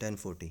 1040۔